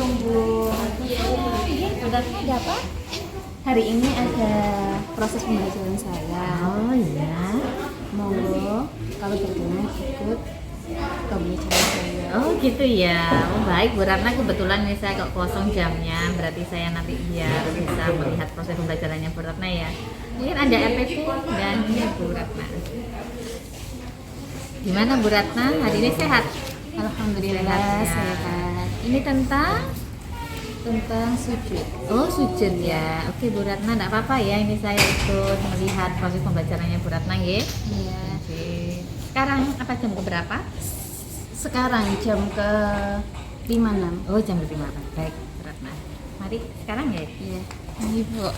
tunggu. Buratna ada apa? Hari ini ada proses pembelajaran saya. Oh iya. Monggo kalau berkenan ikut pembelajaran saya. Oh gitu ya. Oh baik Bu Ratna, kebetulan nih saya kok kosong jamnya, berarti saya nanti biar bisa melihat proses pembelajarannya Bu Ratna ya. Mungkin ada RPP dan ini Bu Ratna. Gimana Bu Ratna? Hari ini sehat? Alhamdulillah Sehat, ya. sehat. Ini tentang sujud. Oh sujud ya. Oke Bu Ratna, enggak apa-apa ya. Ini saya ikut melihat proses pembelajarannya Bu Ratna ya. Iya. Oke. Sekarang apa jam berapa? Sekarang jam ke 5:06. Oh jam 5. Baik Bu Ratna. Mari sekarang ya. Iya. Ini Bu.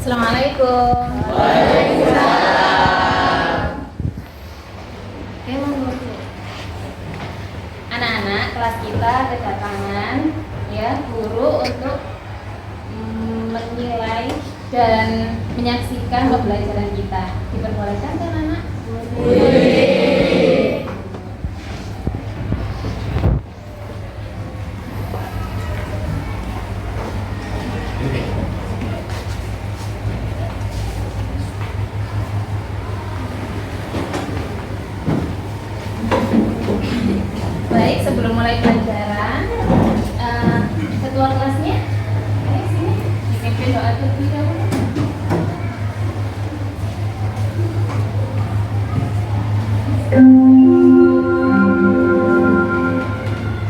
Assalamualaikum. Oke, monggo. Anak-anak kelas kita kedatangan ya guru untuk menilai dan menyaksikan pembelajaran kita. Diperbolehkan kan anak? Boleh. Baik, sebelum mulai pelajaran, ketua kelasnya, ayo sini, dipimpin doa terlebih dahulu.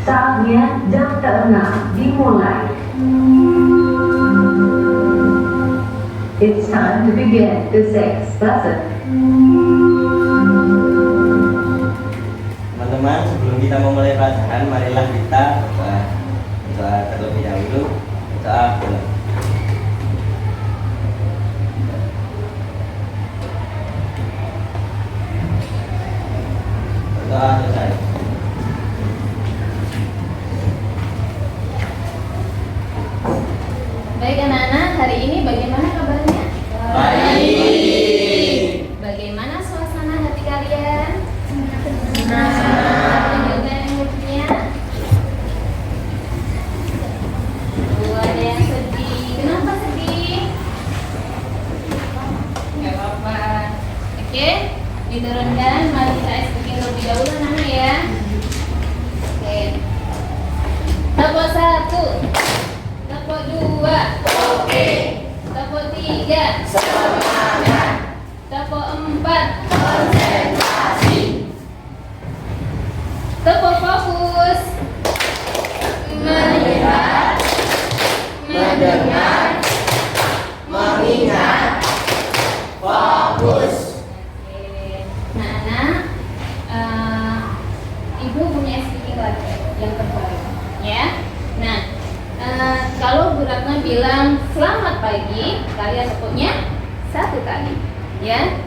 Saatnya jam ke-6 dimulai. It's time to begin the sixth lesson. Teman-teman, sebelum kita memulai pelajaran, marilah kita berdoa terlebih dahulu. Doa dulu. Berdoa selesai. Baik anak-anak, hari ini bagaimana kabarnya? Baik. Bagaimana suasana hati kalian? Tunjukkan emosinya. Ada yang sedih. Kenapa sedih? Gak apa-apa. Oke, diturunkan. Mari kita eksekusi terlebih dahulu anak ya. Oke. Tepuk 1, tepuk 2, oke. Tepuk 3, semangat. Tepuk 4, konsentrasi. Tepuk fokus. Melihat, mendengar, mengingat, fokus. Nah, anak, ibu punya speaking lagi yang terbaru, ya. Nah, kalau Bu Ratna bilang selamat pagi, kalian tepuknya 1 kali, ya.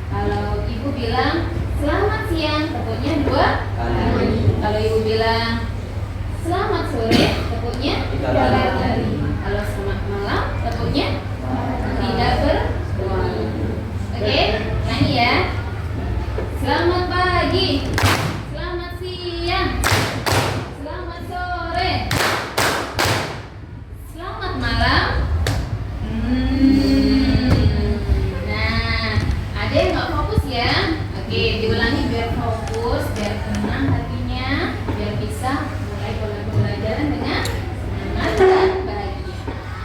Kalau ibu bilang selamat siang, tepuknya 2 kali. Kalau ibu bilang selamat sore, tepuknya 3 kali. Kalau selamat malam, tepuknya tidak berbunyi. Oke, nyanyi ya. Selamat pagi, selamat siang, selamat sore, selamat malam. Nah, ada yang nggak fokus ya? Oke, diulangi biar fokus, biar tenang hatinya, biar bisa mulai pembelajaran dengan semangat dan bahagia.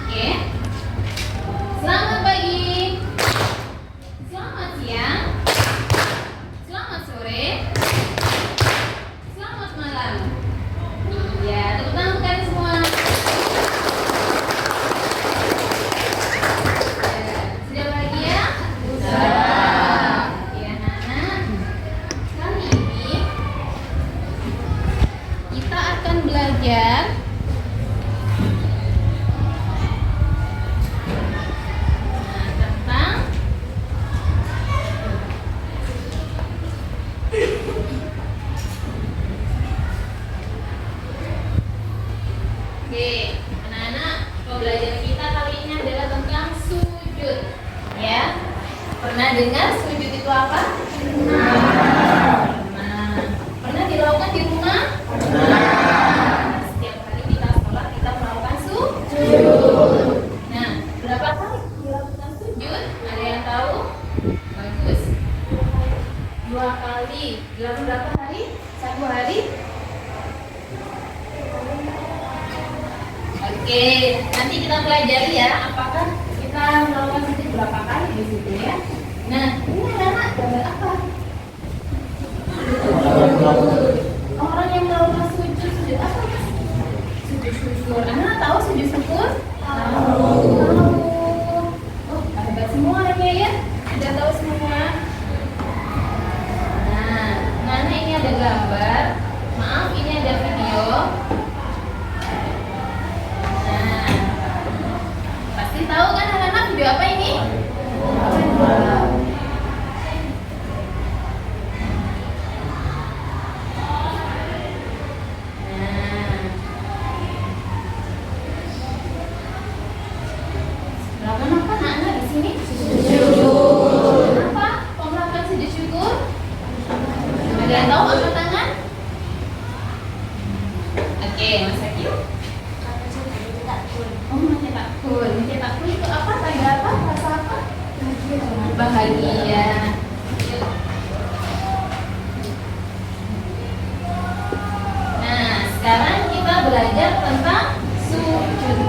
Oke. Selamat pagi, selamat siang, selamat sore, selamat malam. Iya, tepuk tangan kalian semua. Sudah bahagia? Sudah. Ya, anak-anak. Kali ini kita akan belajar tentang Oke, anak-anak, pembelajaran kita Ya. Pernah dengar sujud itu apa? Nah, pernah dilakukan di rumah? Setiap kali kita sholat kita melakukan sujud. Nah, berapa kali dilakukan sujud? Ada yang tahu? Bagus. 2 kali. Dalam berapa hari? 1 hari? Oke, nanti kita pelajari ya apakah kita melakukan sujud berapa kali di situ ya. Nah, ini anak gambar apa? Orang yang melakukan sujud apa? Sujud syukur. Anak tahu sujud syukur? Tahu. Oh, hebat semua orangnya ya. Sudah tahu semua. Nah, ini ada gambar. Maaf, ini ada video. Nah, pasti tahu kan anak-anak video apa ini? Melakukan apa anak-anak di sini? Sujud syukur. Kenapa kok melakukan sujud syukur? Ada yang tahu angkat tangan? Oke, Mas Akil. Oh, mencetak kun. Mencetak kun itu apa? Tanda apa? Rasa apa? Bahagia. Nah, sekarang kita belajar tentang sujud.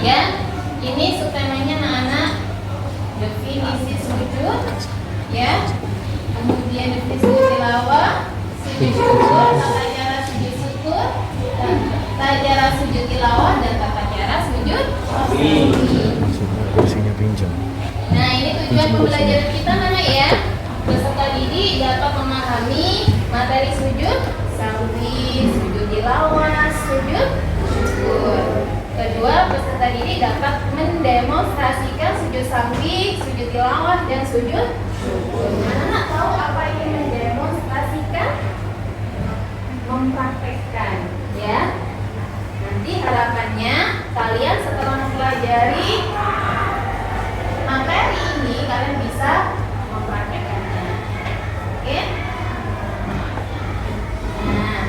Ya, ini subtemanya anak-anak. Definisi sujud. Ya. Kemudian definisi tilawah, sujud syukur, tata cara sujud syukur, tata cara sujud tilawah dan tata cara sujud sahwi. Kursinya pinjam. Nah, ini tujuan pembelajaran kita mana ya? Peserta didik dapat memahami materi sujud sahwi, sujud tilawah, sujud syukur. Kedua, peserta didik dapat mendemonstrasikan sujud sahwi, sujud tilawah dan sujud syukur. Anak tahu apa ini mendemonstrasikan? Mempraktekkan, ya. Nanti harapannya kalian setelah mempelajari materi ini kalian bisa mempraktekkannya. Oke? Nah,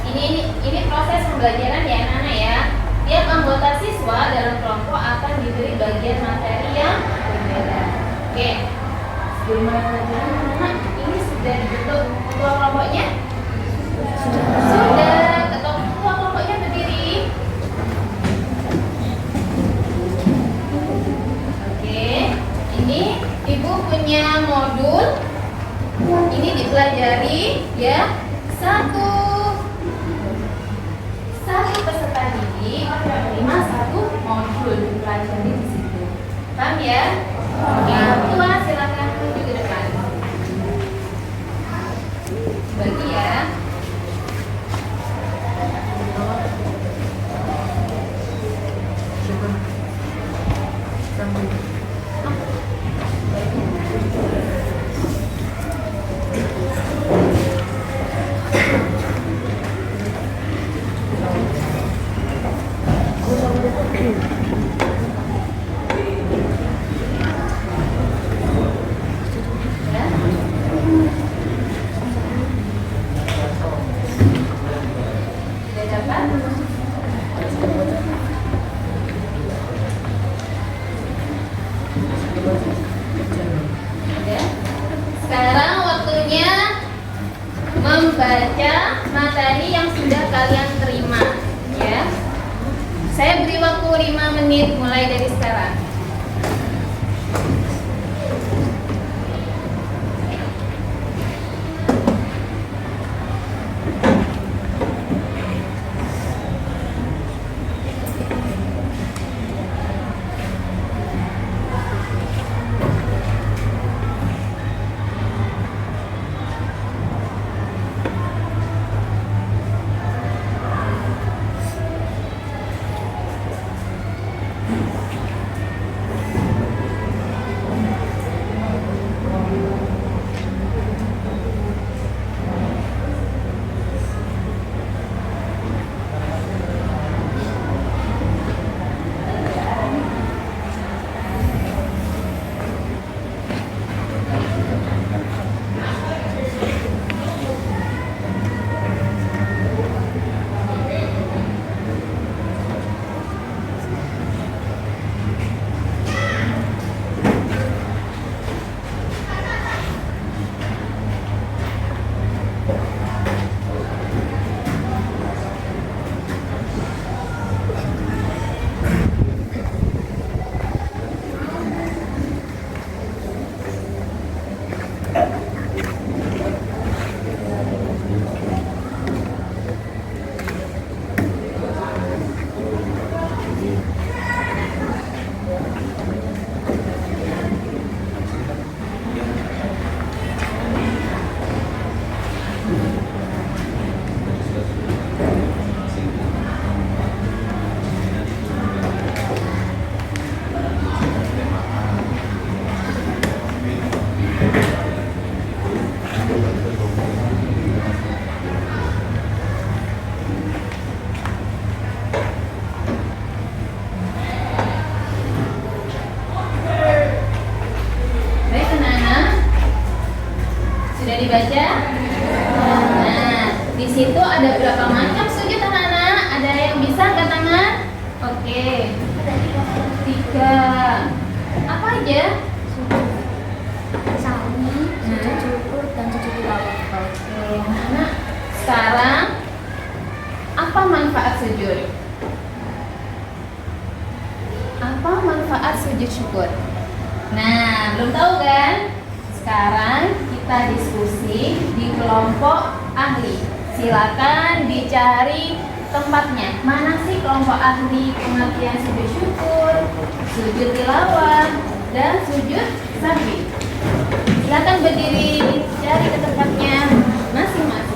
ini proses pembelajaran ya anak-anak ya. Tiap anggota siswa dalam kelompok akan diberi bagian materi yang berbeda. Oke. Sebelum mulai pelajaran anak-anak, ini sudah dibentuk ketua kelompoknya? Sudah. Ketua kelompoknya berdiri. Oke. Ini ibu punya modul. Ini dipelajari ya. Satu peserta didik menerima 1 modul dipelajari di situ. Paham ya? Yang tua silakan menuju ke depan. Bagi ya. Sekarang waktunya membaca materi yang sudah kalian terima ya. Saya beri waktu 5 menit mulai dari sekarang. dibaca? Nah, di situ ada berapa macam sujud anak-anak? Ada yang bisa angkat tangan? Oke. 3. Apa aja? Sujud syukur dan sujud tilawah. Oke, anak. Sekarang apa manfaat sujud? Apa manfaat sujud syukur? Nah, belum tahu kan? Sekarang kita diskusi di kelompok ahli. Silakan dicari tempatnya. Mana sih kelompok ahli pengertian sujud syukur, sujud tilawah, dan sujud sahwi? Silakan berdiri, cari ke tempatnya masing-masing.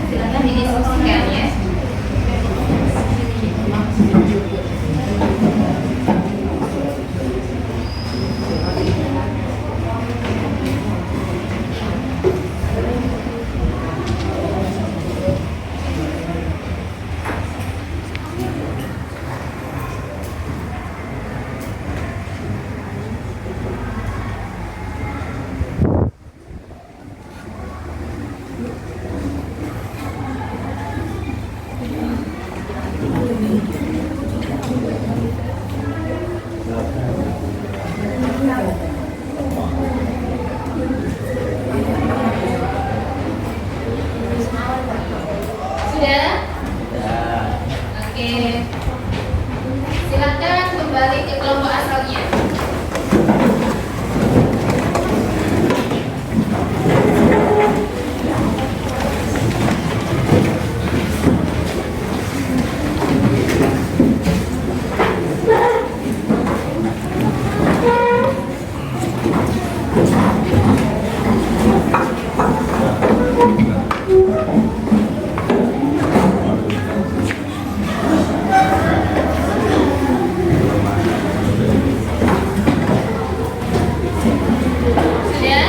Silakan didiskusikan ya. Sudah? Ya. Oke. Silakan kembali ke kelompok asalnya. Sudah?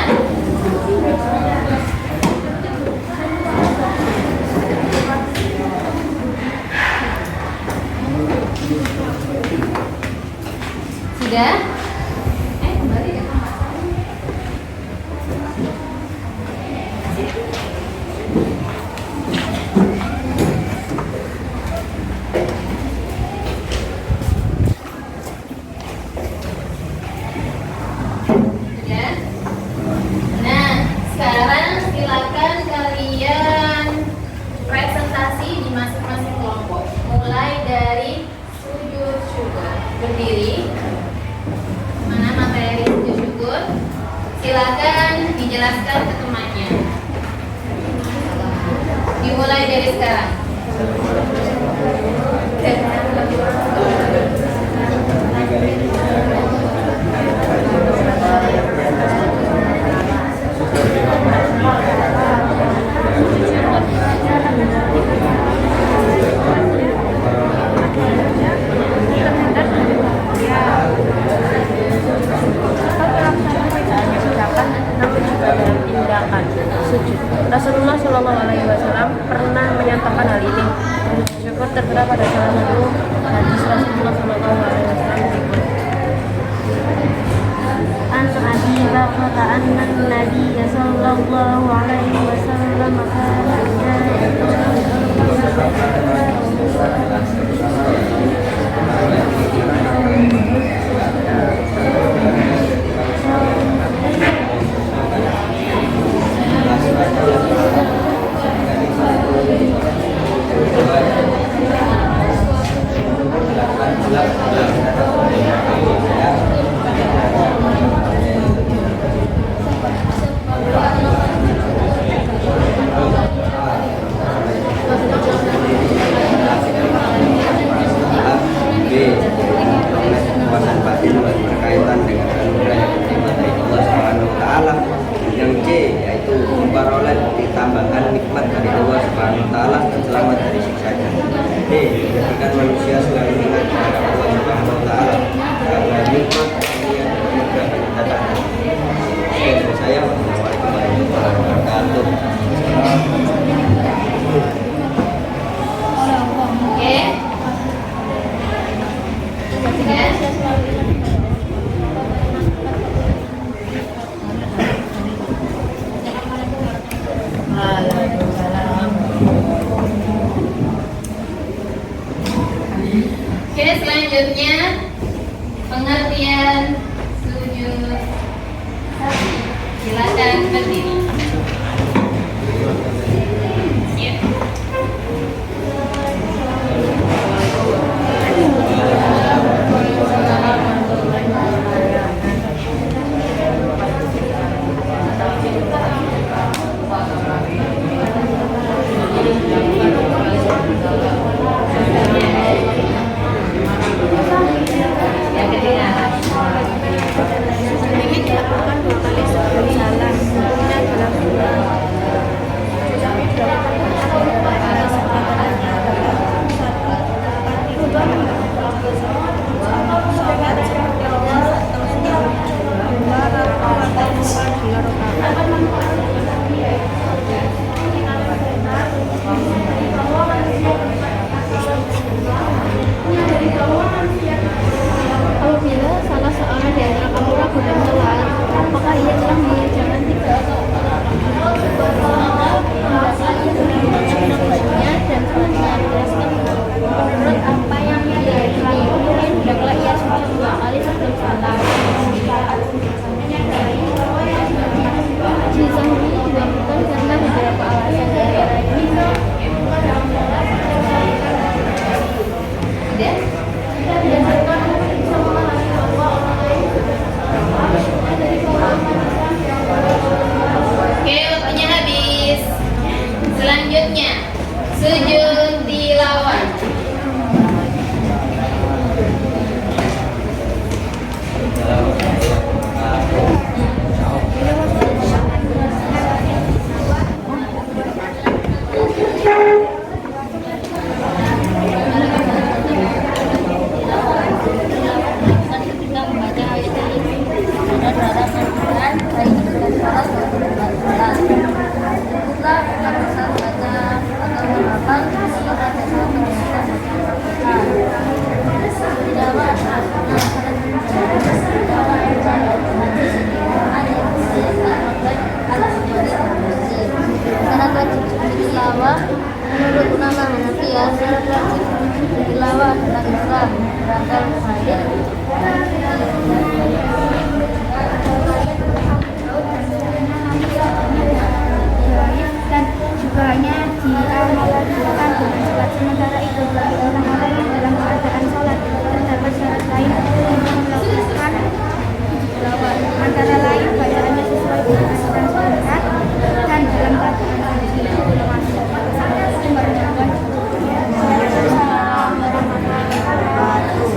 Sudah? Kembali ke tempat. Sudah? Nah, sekarang silakan kalian presentasi di masing-masing kelompok. Mulai dari sujud syukur. Berdiri. Mana materi sujud syukur? Silakan dijelaskan ke temannya. Dimulai dari sekarang. Namun juga dalam tindakan sujud. Rasulullah Shallallahu Alaihi Wasallam pernah menyatakan hal ini. Syukur tertera pada salah satu hadis Rasulullah Shallallahu Alaihi Wasallam berikut. An Abi Bakrata anna Nabi Sallallahu Alaihi Wasallam kana Selanjutnya pengertian sujud sapi. Silakan berdiri. Ya. Yang ketiga. Ini dilakukan 2 kali sebelum salam. Kemudian dalam sapi dilakukan 2 kali sebelum apabila salah seorang dari kamu ragu dan telat, apakah ia telah mengerjakan 3 atau 4 rakaat? Maka ia mengerjakan bajunya dan selesai menjelaskan menurut apa yang dia yakini. Kemudian hendaklah ia sujud 2 kali sebelum salam. Jizah ini dilakukan karena beberapa alasan, di antara ini Oke, waktunya habis. Selanjutnya sujud tilawah. ketika membaca ayat ini ada darah Al-Quran baik dengan salat maupun dengan salat. Ikutlah pada saat baca atau menghafal sesuai pada saat membaca tilawah syarat wajib tilawah menurut ulama Hanafiah. Syarat wajib tilawah adalah Islam, berangkal hadis dan juga hanya dianalogikan dengan sholat. Sementara itu bagi orang-orang yang dalam keadaan sholat terdapat syarat lain untuk melakukan tilawah, antara lain bacaannya sesuai dengan aturan syariat dan dalam keadaan suci. Waalaikumsalam warahmatullahi wabarakatuh.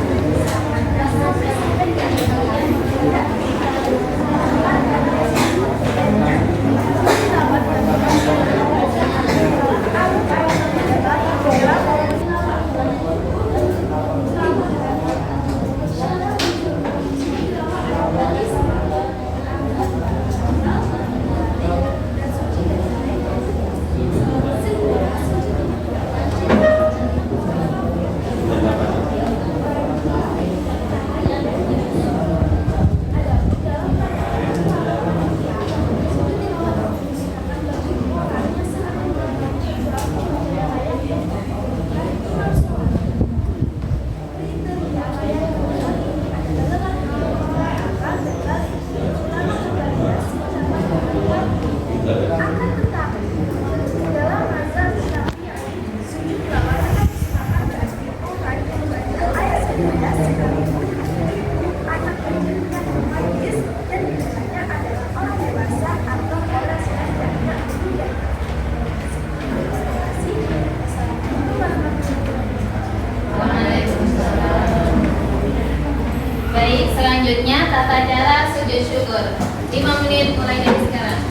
Baik, selanjutnya tata cara sujud syukur. 5 menit mulai dari sekarang.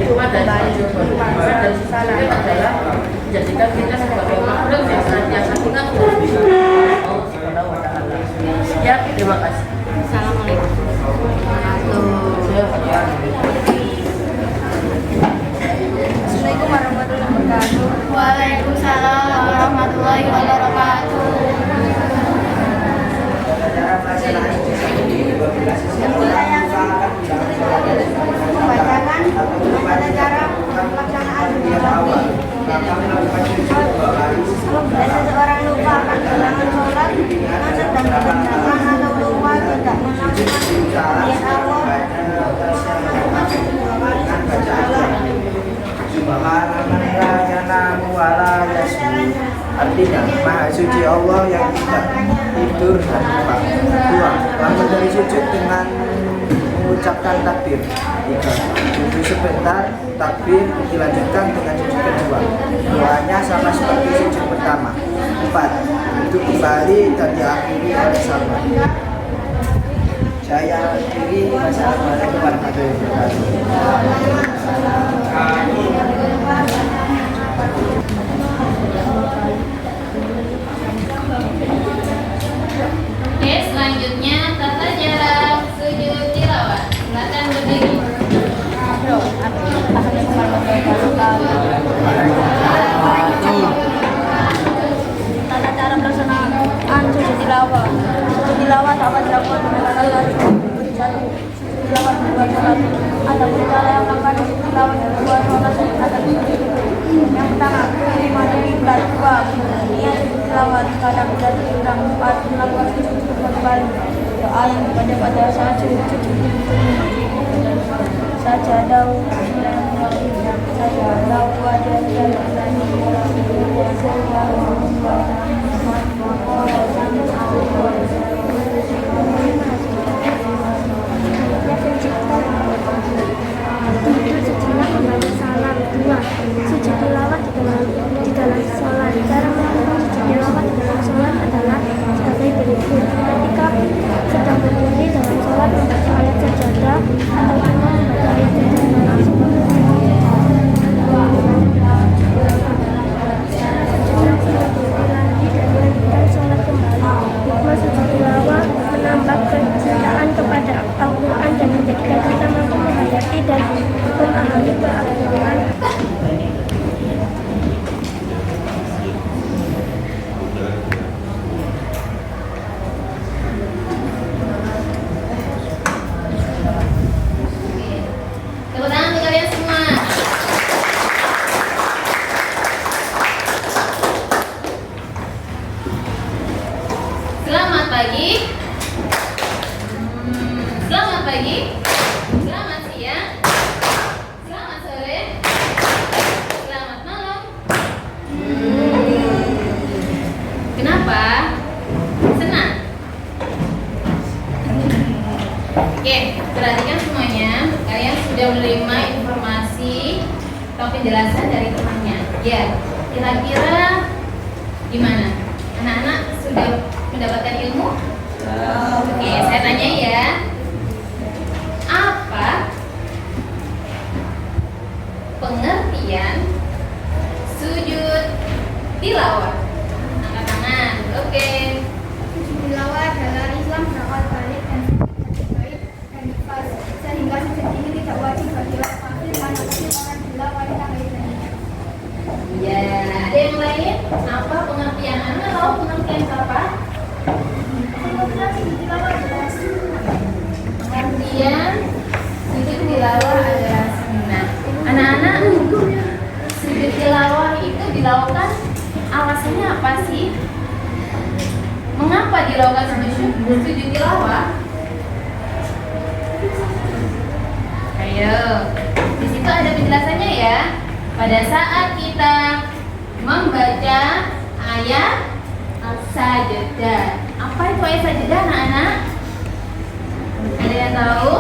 Cuma dari sana adalah menjadikan kita sebagai makhluk yang senantiasa ingat Allah Subhanahu wa Ta'ala. Ya, terima kasih. Assalamualaikum Assalamualaikum warahmatullahi wabarakatuh. Waalaikumsalam warahmatullahi wabarakatuh. Membacakan tata cara pelaksanaan sholat. Dan seseorang lupa akan bilangan sholat, sedang dikerjakan atau lupa tidak melakukan niat Allah, artinya Maha Suci Allah yang tidak tidur dan lupa. 2. Bangun dari sujud dengan mengucapkan takbir. 3. Sujud sebentar, takbir dilanjutkan dengan sujud kedua. Doanya sama seperti sujud pertama. 4. Duduk kembali dan diakhiri oleh salam. Saya akhiri. Wassalamualaikum warahmatullahi wabarakatuh. Oke, selanjutnya tata cara sujud tilawah. Silakan berdiri. tata cara pelaksanaan sujud tilawah. Sujud tilawah dapat dilakukan dengan cara satu, sujud tilawah dua sholat. Ada cara yang melakukan sujud tilawah dua sholat ada yang pertama, memandang kiblat. 2. Niat sujud tilawah kadang tidak diulang. 4. Melakukan sujud kembali. Doa yang dibaca pada saat sujud sajadah wajah sujud tilawah di dalam sholat. Cara melakukan sujud tilawah di dalam sholat adalah sebagai berikut. Ketika sedang berdiri dalam sholat, membaca ayat sajadah atau cuma membaca ayat sajadah langsung lagi dan melanjutkan sholat kembali. Hikmah sujud tilawah menambah kecintaan kepada Al-Quran dan menjadikan kita mampu menghayati dan memahami Al-Quran. Tepuk tangan untuk kalian semua. Selamat pagi. Selamat pagi. Selamat siang. Selamat sore. Selamat malam. Kenapa? Senang? Oke, perhatikan semuanya. Kalian sudah menerima informasi atau penjelasan dari temannya. Ya, kira-kira gimana? Anak-anak sudah mendapatkan ilmu? Oke, saya tanya ya. Apa pengertian sujud tilawah? Angkat tangan. Oke. Sujud tilawah adalah Islam berakal balik dan baik dan ikhlas, sehingga sujud ini tidak wajib bagi orang kafir karena kecil orang gila wanita lainnya. Ya, ada yang lain? Apa pengertian? Anda tahu pengertian apa? Kemudian sujud tilawah adalah sunnah. Pengertian sujud tilawah adalah sunnah. Anak-anak, sujud tilawah itu dilakukan alasannya apa sih? Mengapa dilakukan sujud tilawah? Ayo, di situ ada penjelasannya ya. Pada saat kita membaca ayat sajdah. Apa itu ayat sajdah, anak-anak? Ada yang tahu?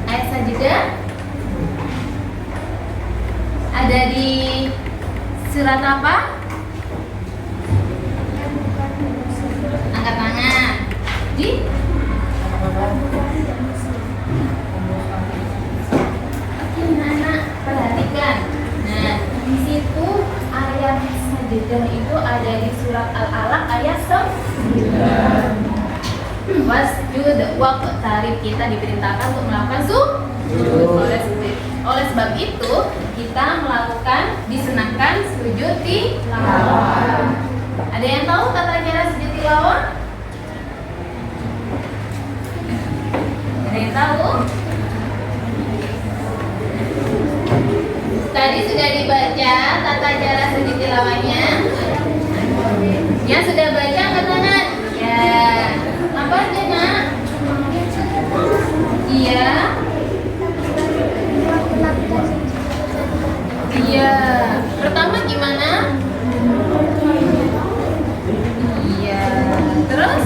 Ayat sajdah ada di surat apa? Angkat tangan. Di Anak perhatikan. Nah, di situ ayat sajadah itu ada di surat Al-Alaq ayat 9. Wasjud waqtarib, kita diperintahkan untuk melakukan sujud. Oleh sebab itu kita melakukan disunahkan sujud tilawah. Ada yang tahu tata cara sujud tilawah? Ada yang tahu? Tadi sudah dibaca tata cara sujud tilawahnya. Yang sudah baca angkat tangan. Ya. Apa aja, Nak? Iya. Iya. Pertama gimana? Iya. Terus?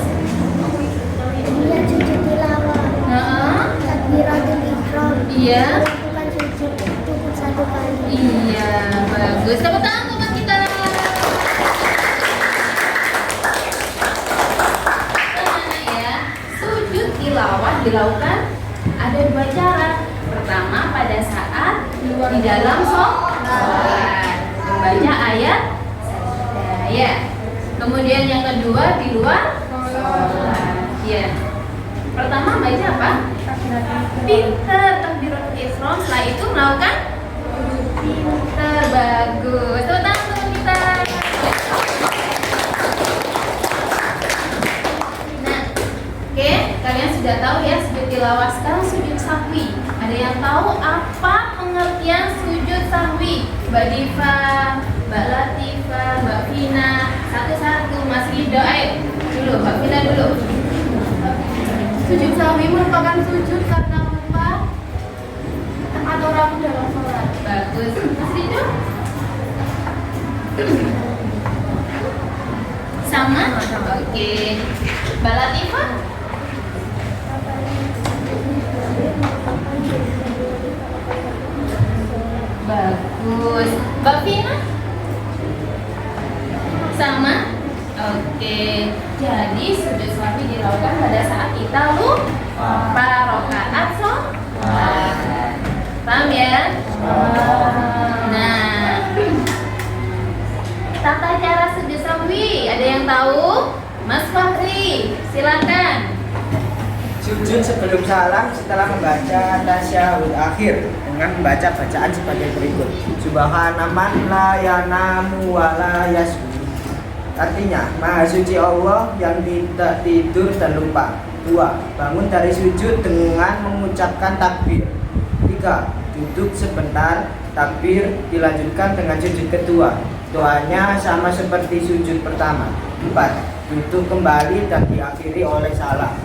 Kemudian sujud tilawah. Heeh. Takbiratul ihram. Iya. Lakukan sujud cukup 1 kali. Iya, bagus. Tepuk tangan buat kita. Mana ya? Sujud tilawah dilakukan ada 2 cara. Pertama pada saat di dalam sholat membaca ayat sajadah, ya. Kemudian yang kedua di luar sholat. Ya. Pertama baca apa? Pinter, takbiratul ihram. Setelah itu melakukan pinter, bagus. Tepuk tangan untuk kita. Nah, oke, kalian sudah tahu ya sujud tilawah. Sekarang sujud sahwi. Ada yang tahu apa pengertian sujud sahwi? Mbak Diva, Mbak Latifa, Mbak Vina, satu-satu. Mas Rido, ayo dulu, Mbak Vina dulu. Sujud sahwi merupakan sujud karena lupa atau ragu dalam sholat. Bagus. Mas Rido? Sama? Oke. Mbak Latifah? Bagus. Mbak Vina? Sama? Oke. Jadi sujud sahwi dilakukan pada saat kita lupa rakaat sholat. Paham ya? Nah, tata cara sujud sahwi ada yang tahu? Mas Fahri, silakan. Sujud sebelum salam setelah membaca tasyahud akhir dengan membaca bacaan sebagai berikut. Subhanaman la yanamu wa la yasjud. Artinya, Maha Suci Allah yang tidak tidur dan lupa. 2. Bangun dari sujud dengan mengucapkan takbir. 3. Duduk sebentar, takbir dilanjutkan dengan sujud kedua. Doanya sama seperti sujud pertama. 4. Duduk kembali dan diakhiri oleh salam.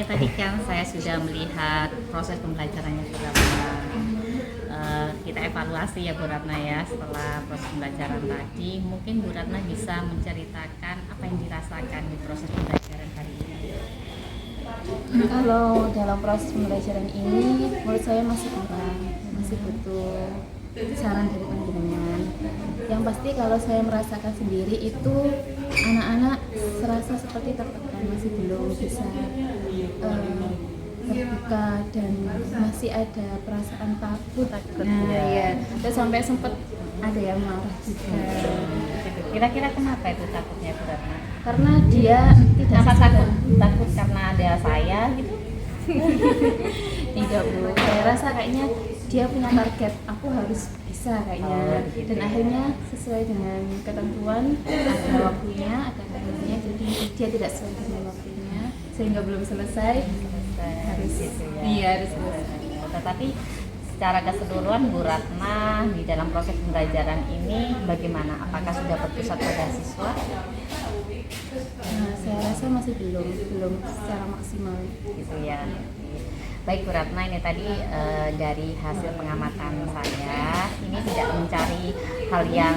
tadi kan saya sudah melihat proses pembelajarannya Bu Ratna. Kita evaluasi ya Bu Ratna ya setelah proses pembelajaran tadi. Mungkin Bu Ratna bisa menceritakan apa yang dirasakan di proses pembelajaran hari ini. Kalau dalam proses pembelajaran ini, menurut saya masih kurang, masih butuh saran dari panjenengan. Yang pasti kalau saya merasakan sendiri itu anak-anak serasa seperti tertekan, masih belum bisa terbuka dan masih ada perasaan takut. Nah, Ya. Dan sampai sempat ada yang marah juga. Kira-kira kenapa itu takutnya Bu Ratna? Karena dia tidak Apa sadar. takut karena ada saya gitu? Tidak Bu, saya rasa kayaknya dia punya target, aku harus bisa kayaknya. Oh, begitu Dan ya. akhirnya sesuai dengan ketentuan ada waktunya, ada timernya, jadi dia tidak sesuai dengan waktunya sehingga belum selesai. Harus gitu ya. Iya, harus selesai. Tetapi secara keseluruhan Bu Ratna di dalam proses pembelajaran ini bagaimana? Apakah sudah berpusat pada siswa? Nah, saya rasa masih belum secara maksimal. Gitu ya. Baik Bu Ratna, ini tadi dari hasil pengamatan saya, ini tidak mencari hal yang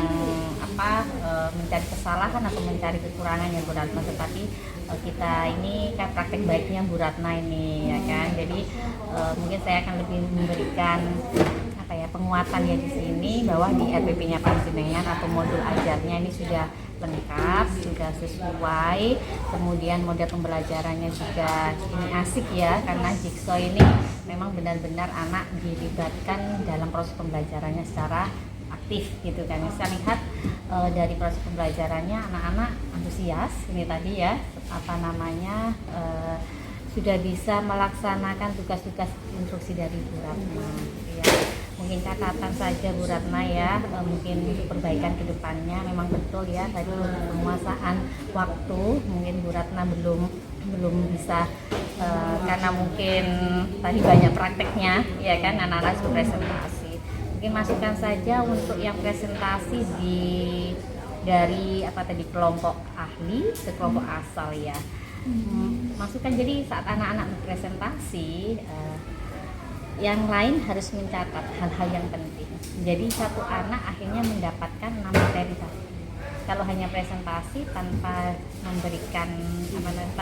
mencari kesalahan atau mencari kekurangan ya Bu Ratna, tetapi kita ini kan praktek baiknya Bu Ratna ini ya kan. Jadi mungkin saya akan lebih memberikan penguatan ya di sini bahwa di RPP-nya panjenengan atau modul ajarnya ini sudah lengkap, sudah sesuai, kemudian model pembelajarannya juga ini asik ya, karena Jigsaw ini memang benar-benar anak dilibatkan dalam proses pembelajarannya secara aktif gitu kan. Saya lihat dari proses pembelajarannya anak-anak antusias ini tadi ya, sudah bisa melaksanakan tugas-tugas instruksi dari Bu Ratna gitu ya. Mungkin catatan saja Bu Ratna ya, mungkin untuk perbaikan ke depannya memang betul ya tadi penguasaan waktu mungkin Bu Ratna belum bisa karena mungkin tadi banyak prakteknya ya kan, anak-anak sudah presentasi. Mungkin masukkan saja untuk yang presentasi dari kelompok ahli ke kelompok asal ya. Masukkan, jadi saat anak-anak berpresentasi yang lain harus mencatat hal-hal yang penting. Jadi satu anak akhirnya mendapatkan 6 materi tadi. Kalau hanya presentasi tanpa memberikan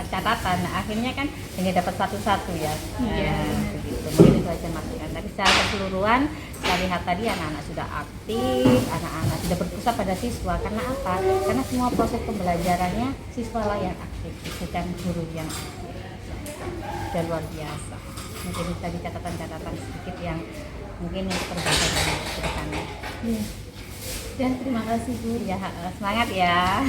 catatan, akhirnya kan hanya dapat satu-satu ya. Begitu. Mungkin itu aja masukan. Tapi secara keseluruhan kita lihat tadi anak-anak sudah aktif, anak-anak sudah berpusat pada siswa. Karena apa? Karena semua proses pembelajarannya siswa lah yang aktif, bukan guru yang aktif. Sudah luar biasa. Mungkin tadi catatan-catatan sedikit yang mungkin untuk perbaikan ke depannya. Dan terima kasih Bu. Ya, semangat ya.